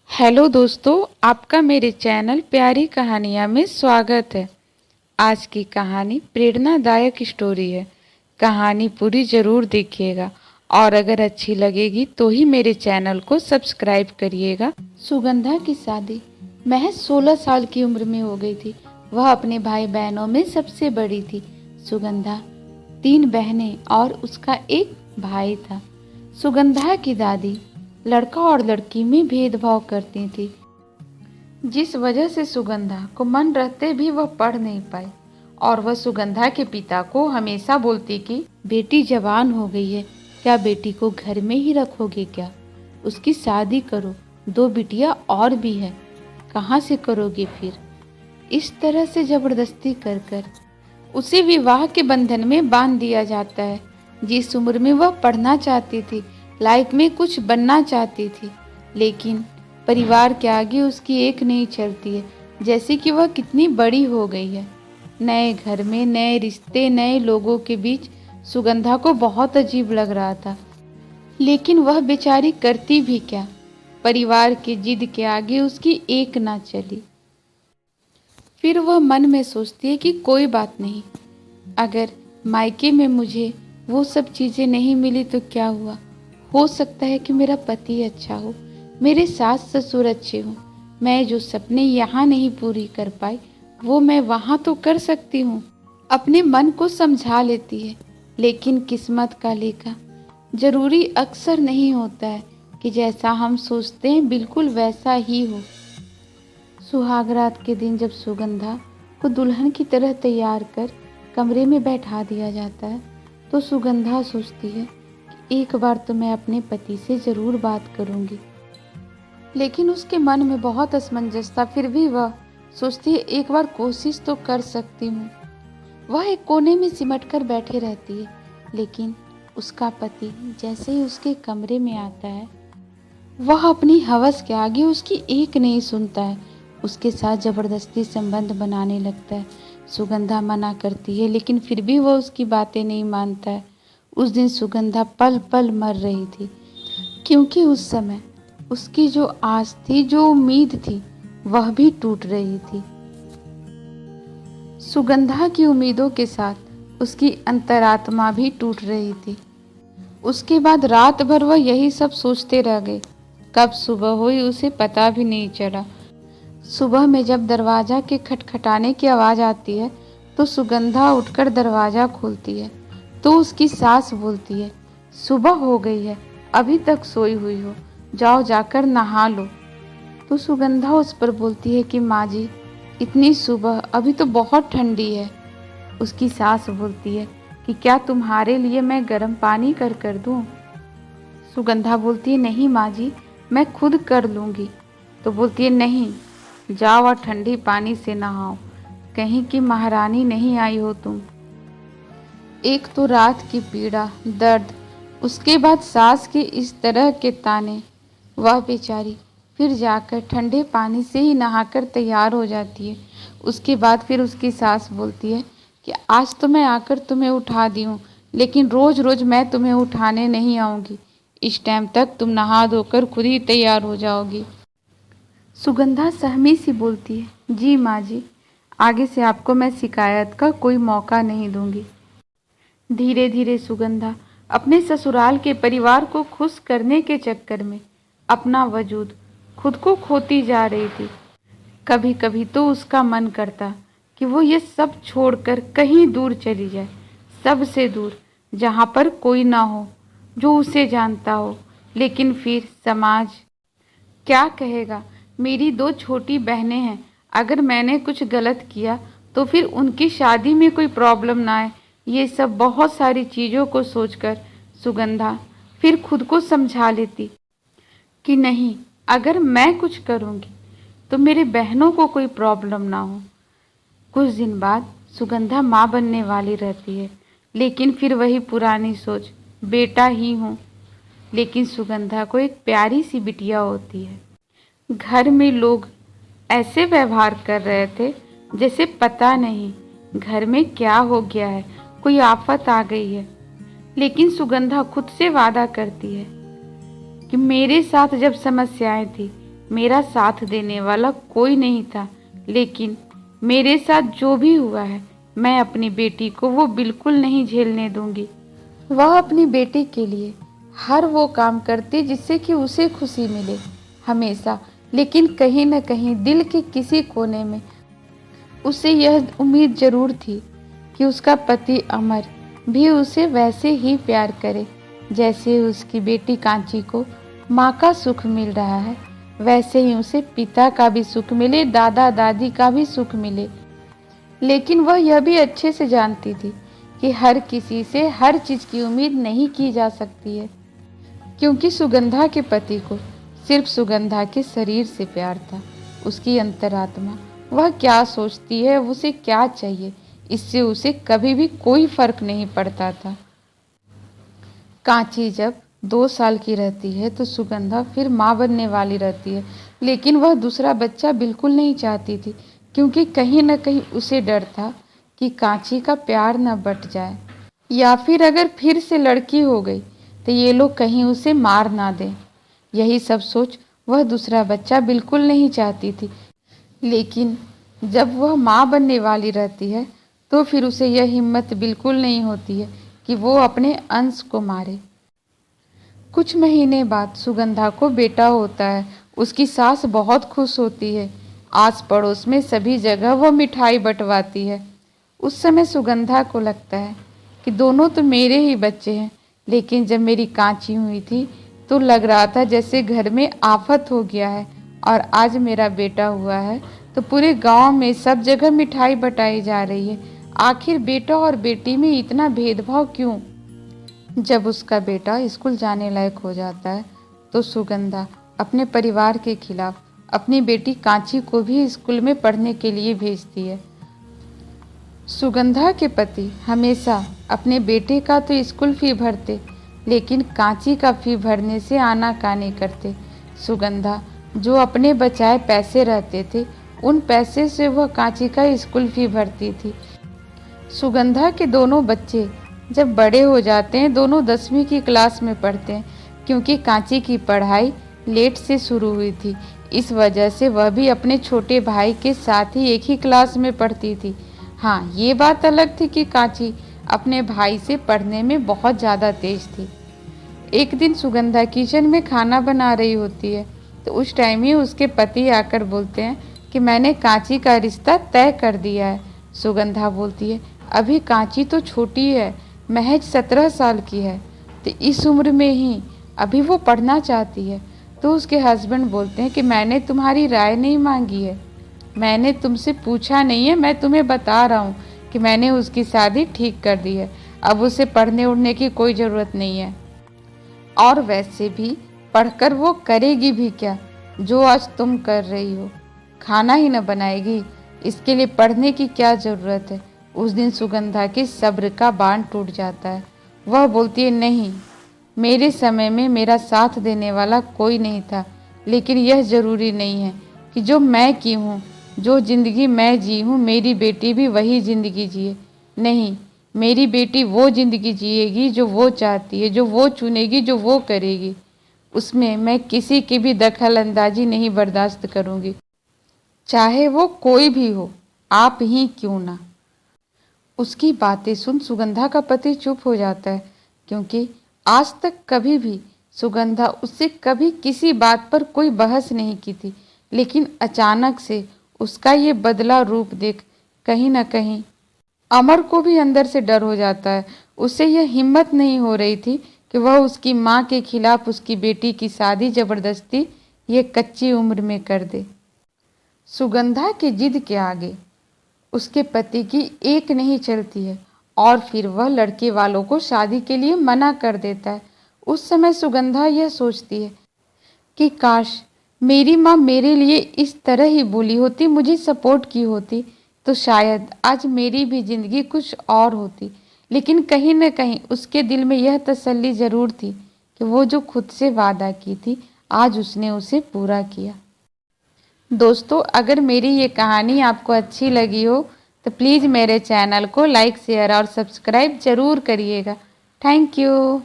Hello दोस्तों, आपका मेरे चैनल प्यारी कहानियाँ में स्वागत है। आज की कहानी प्रेरणादायक स्टोरी है। कहानी पूरी ज़रूर देखिएगा और अगर अच्छी लगेगी तो ही मेरे चैनल को सब्सक्राइब करिएगा। सुगंधा की शादी महज 16 साल की उम्र में हो गई थी। वह अपने भाई बहनों में सबसे बड़ी थी। सुगंधा 3 बहनें और उसका एक भाई था। सुगंधा की दादी लड़का और लड़की में भेदभाव करती थी, जिस वजह से सुगंधा को मन रहते भी वह पढ़ नहीं पाई। और वह सुगंधा के पिता को हमेशा बोलती कि बेटी जवान हो गई है, क्या बेटी को घर में ही रखोगे क्या? उसकी शादी करो, 2 बिटिया और भी है, कहाँ से करोगे फिर? इस तरह से जबरदस्ती कर कर उसे विवाह के बंधन में बांध दिया जाता है। जिस उम्र में वह पढ़ना चाहती थी, लाइफ में कुछ बनना चाहती थी, लेकिन परिवार के आगे उसकी एक नहीं चलती है, जैसे कि वह कितनी बड़ी हो गई है। नए घर में नए रिश्ते, नए लोगों के बीच सुगंधा को बहुत अजीब लग रहा था, लेकिन वह बेचारी करती भी क्या? परिवार की जिद के आगे उसकी एक ना चली। फिर वह मन में सोचती है कि कोई बात नहीं, अगर मायके में मुझे वो सब चीज़ें नहीं मिली तो क्या हुआ? हो सकता है कि मेरा पति अच्छा हो, मेरे सास ससुर अच्छे हों, मैं जो सपने यहाँ नहीं पूरी कर पाई वो मैं वहाँ तो कर सकती हूँ। अपने मन को समझा लेती है, लेकिन किस्मत का लेखा जरूरी अक्सर नहीं होता है कि जैसा हम सोचते हैं बिल्कुल वैसा ही हो। सुहागरात के दिन जब सुगंधा को दुल्हन की तरह तैयार कर कमरे में बैठा दिया जाता है, तो सुगंधा सोचती है कि एक बार तो मैं अपने पति से ज़रूर बात करूंगी। लेकिन उसके मन में बहुत असमंजस था। फिर भी वह सोचती है एक बार कोशिश तो कर सकती हूँ। वह एक कोने में सिमट कर बैठे रहती है, लेकिन उसका पति जैसे ही उसके कमरे में आता है, वह अपनी हवस के आगे उसकी एक नहीं सुनता है, उसके साथ जबरदस्ती संबंध बनाने लगता है। सुगंधा मना करती है, लेकिन फिर भी वह उसकी बातें नहीं मानता है। उस दिन सुगंधा पल पल मर रही थी, क्योंकि उस समय उसकी जो आस थी, जो उम्मीद थी, वह भी टूट रही थी। सुगंधा की उम्मीदों के साथ उसकी अंतरात्मा भी टूट रही थी। उसके बाद रात भर वह यही सब सोचते रह गए। कब सुबह हुई उसे पता भी नहीं चला। सुबह में जब दरवाज़ा के खटखटाने की आवाज़ आती है, तो सुगंधा उठकर दरवाज़ा खोलती है, तो उसकी सास बोलती है, सुबह हो गई है, अभी तक सोई हुई हो, जाओ जाकर नहा लो। तो सुगंधा उस पर बोलती है कि माँ जी, इतनी सुबह, अभी तो बहुत ठंडी है। उसकी सास बोलती है कि क्या तुम्हारे लिए मैं गर्म पानी कर दूं? सुगंधा बोलती है, नहीं माँ जी, मैं खुद कर लूँगी। तो बोलती है, नहीं, जाओ और ठंडी पानी से नहाओ, कहीं की महारानी नहीं आई हो तुम। एक तो रात की पीड़ा, दर्द, उसके बाद सास के इस तरह के ताने। वह बेचारी फिर जाकर ठंडे पानी से ही नहाकर तैयार हो जाती है। उसके बाद फिर उसकी सास बोलती है कि आज तो मैं आकर तुम्हें उठा दी हूँ, लेकिन रोज़ रोज़ मैं तुम्हें उठाने नहीं आऊँगी। इस टाइम तक तुम नहा धोकर खुद ही तैयार हो जाओगी। सुगंधा सहमी सी बोलती है, जी माँ जी, आगे से आपको मैं शिकायत का कोई मौका नहीं दूंगी। धीरे धीरे सुगंधा अपने ससुराल के परिवार को खुश करने के चक्कर में अपना वजूद खुद को खोती जा रही थी। कभी कभी तो उसका मन करता कि वो ये सब छोड़कर कहीं दूर चली जाए, सबसे दूर, जहाँ पर कोई ना हो जो उसे जानता हो। लेकिन फिर समाज क्या कहेगा? मेरी 2 छोटी बहनें हैं, अगर मैंने कुछ गलत किया तो फिर उनकी शादी में कोई प्रॉब्लम ना आए। ये सब बहुत सारी चीज़ों को सोचकर सुगंधा फिर खुद को समझा लेती कि नहीं, अगर मैं कुछ करूँगी तो मेरे बहनों को कोई प्रॉब्लम ना हो। कुछ दिन बाद सुगंधा माँ बनने वाली रहती है, लेकिन फिर वही पुरानी सोच, बेटा ही हूँ। लेकिन सुगंधा को एक प्यारी सी बिटिया होती है। घर में लोग ऐसे व्यवहार कर रहे थे जैसे पता नहीं घर में क्या हो गया है, कोई आफत आ गई है। लेकिन सुगंधा खुद से वादा करती है कि मेरे साथ जब समस्याएं थी मेरा साथ देने वाला कोई नहीं था, लेकिन मेरे साथ जो भी हुआ है, मैं अपनी बेटी को वो बिल्कुल नहीं झेलने दूंगी। वह अपनी बेटी के लिए हर वो काम करती जिससे कि उसे खुशी मिले हमेशा, लेकिन कहीं न कहीं दिल के किसी कोने में उसे यह उम्मीद जरूर थी कि उसका पति अमर भी उसे वैसे ही प्यार करे जैसे उसकी बेटी कांची को माँ का सुख मिल रहा है, वैसे ही उसे पिता का भी सुख मिले, दादा दादी का भी सुख मिले। लेकिन वह यह भी अच्छे से जानती थी कि हर किसी से हर चीज की उम्मीद नहीं की जा सकती है, क्योंकि सुगंधा के पति को सिर्फ सुगंधा के शरीर से प्यार था। उसकी अंतरात्मा, वह क्या सोचती है, उसे क्या चाहिए, इससे उसे कभी भी कोई फर्क नहीं पड़ता था। कांची जब 2 साल की रहती है तो सुगंधा फिर माँ बनने वाली रहती है, लेकिन वह दूसरा बच्चा बिल्कुल नहीं चाहती थी, क्योंकि कहीं न कहीं उसे डर था कि कांची का प्यार न बट जाए, या फिर अगर फिर से लड़की हो गई तो ये लोग कहीं उसे मार ना दें। यही सब सोच वह दूसरा बच्चा बिल्कुल नहीं चाहती थी। लेकिन जब वह माँ बनने वाली रहती है तो फिर उसे यह हिम्मत बिल्कुल नहीं होती है कि वो अपने अंश को मारे। कुछ महीने बाद सुगंधा को बेटा होता है। उसकी सास बहुत खुश होती है। आस पड़ोस में सभी जगह वह मिठाई बंटवाती है। उस समय सुगंधा को लगता है कि दोनों तो मेरे ही बच्चे हैं, लेकिन जब मेरी कांची हुई थी तो लग रहा था जैसे घर में आफत हो गया है, और आज मेरा बेटा हुआ है तो पूरे गांव में सब जगह मिठाई बटाई जा रही है। आखिर बेटा और बेटी में इतना भेदभाव क्यों? जब उसका बेटा स्कूल जाने लायक हो जाता है तो सुगंधा अपने परिवार के खिलाफ अपनी बेटी कांची को भी स्कूल में पढ़ने के लिए भेजती है। सुगंधा के पति हमेशा अपने बेटे का तो स्कूल फी भरते, लेकिन कांची का फी भरने से आनाकानी करते। सुगंधा जो अपने बचाए पैसे रहते थे, उन पैसे से वह कांची का स्कूल फी भरती थी। सुगंधा के दोनों बच्चे जब बड़े हो जाते हैं, दोनों 10वीं की क्लास में पढ़ते हैं, क्योंकि कांची की पढ़ाई लेट से शुरू हुई थी। इस वजह से वह भी अपने छोटे भाई के साथ ही एक ही क्लास में पढ़ती थी। हाँ, ये बात अलग थी कि कांची अपने भाई से पढ़ने में बहुत ज़्यादा तेज थी। एक दिन सुगंधा किचन में खाना बना रही होती है, तो उस टाइम ही उसके पति आकर बोलते हैं कि मैंने कांची का रिश्ता तय कर दिया है। सुगंधा बोलती है, अभी कांची तो छोटी है, महज 17 साल की है, तो इस उम्र में ही अभी वो पढ़ना चाहती है। तो उसके हस्बैंड बोलते हैं कि मैंने तुम्हारी राय नहीं मांगी है, मैंने तुमसे पूछा नहीं है, मैं तुम्हें बता रहा हूँ कि मैंने उसकी शादी ठीक कर दी है, अब उसे पढ़ने उड़ने की कोई ज़रूरत नहीं है। और वैसे भी पढ़कर वो करेगी भी क्या, जो आज तुम कर रही हो, खाना ही न बनाएगी, इसके लिए पढ़ने की क्या ज़रूरत है। उस दिन सुगंधा के सब्र का बांध टूट जाता है। वह बोलती है, नहीं, मेरे समय में मेरा साथ देने वाला कोई नहीं था, लेकिन यह ज़रूरी नहीं है कि जो मैं की हूँ, जो ज़िंदगी मैं जी हूँ, मेरी बेटी भी वही ज़िंदगी जिए। नहीं, मेरी बेटी वो ज़िंदगी जिएगी जो वो चाहती है, जो वो चुनेगी, जो वो करेगी। उसमें मैं किसी की भी दखल अंदाजी नहीं बर्दाश्त करूँगी, चाहे वो कोई भी हो, आप ही क्यों ना। उसकी बातें सुन सुगंधा का पति चुप हो जाता है, क्योंकि आज तक कभी भी सुगंधा उससे कभी किसी बात पर कोई बहस नहीं की थी। लेकिन अचानक से उसका ये बदला रूप देख कहीं न कहीं अमर को भी अंदर से डर हो जाता है। उससे यह हिम्मत नहीं हो रही थी कि वह उसकी माँ के खिलाफ उसकी बेटी की शादी जबरदस्ती ये कच्ची उम्र में कर दे। सुगंधा की जिद के आगे उसके पति की एक नहीं चलती है, और फिर वह लड़के वालों को शादी के लिए मना कर देता है। उस समय सुगंधा यह सोचती है कि काश मेरी माँ मेरे लिए इस तरह ही बोली होती, मुझे सपोर्ट की होती, तो शायद आज मेरी भी जिंदगी कुछ और होती। लेकिन कहीं न कहीं उसके दिल में यह तसल्ली ज़रूर थी कि वो जो खुद से वादा की थी, आज उसने उसे पूरा किया। दोस्तों, अगर मेरी ये कहानी आपको अच्छी लगी हो तो प्लीज़ मेरे चैनल को लाइक, शेयर और सब्सक्राइब ज़रूर करिएगा। Thank you.